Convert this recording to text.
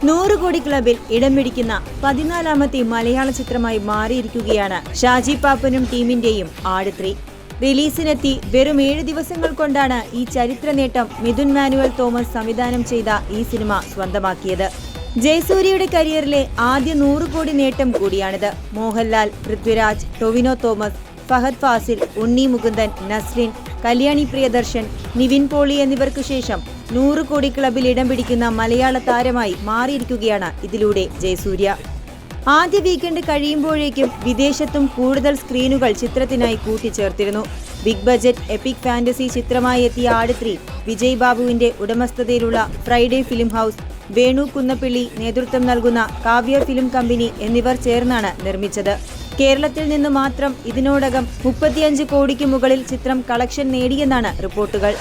100 കോടി ക്ലബിൽ ഇടം പിടിക്കുന്ന 14ാമത്തെ മലയാള ചിത്രമായി മാറിയിരിക്കുകയാണ് ഷാജി പാപ്പനും ടീമിന്റെയും ആട് 3. റിലീസിനെത്തി വെറും 7 ദിവസങ്ങൾ കൊണ്ടാണ് ഈ ചരിത്ര നേട്ടം മിഥുൻ മാനുവൽ തോമസ് സംവിധാനം ചെയ്ത ഈ സിനിമ സ്വന്തമാക്കിയത്. ജയസൂര്യയുടെ കരിയറിലെ ആദ്യ 100 കോടി നേട്ടം കൂടിയാണിത്. മോഹൻലാൽ, പൃഥ്വിരാജ്, ടൊവിനോ തോമസ്, ഫഹദ് ഫാസിൽ, ഉണ്ണി മുകുന്ദൻ, നസ്രിൻ, കല്യാണി പ്രിയദർശൻ, നിവിൻ പോളി എന്നിവർക്കു ശേഷം 100 കോടി ക്ലബിൽ ഇടം പിടിക്കുന്ന മലയാള താരമായി മാറിയിരിക്കുകയാണ് ഇതിലൂടെ ജയസൂര്യ. ആദ്യ വീക്കെൻഡ് കഴിയുമ്പോഴേക്കും വിദേശത്തും കൂടുതൽ സ്ക്രീനുകൾ ചിത്രത്തിനായി കൂട്ടിച്ചേർത്തിരുന്നു. ബിഗ് ബജറ്റ് എപ്പിക് ഫാന്റസി ചിത്രമായി എത്തിയ ആട് 3 വിജയ് ബാബുവിന്റെ ഉടമസ്ഥതയിലുള്ള Friday film house, Venu Kunnappilly നേതൃത്വം നൽകുന്ന കാവ്യ ഫിലിം കമ്പനി എന്നിവർ ചേർന്നാണ് നിർമ്മിച്ചത്. കേരളത്തിൽ നിന്ന് മാത്രം ഇതിനോടകം 35 കോടിക്ക് മുകളിൽ ചിത്രം കളക്ഷൻ നേടിയെന്നാണ് റിപ്പോർട്ടുകൾ.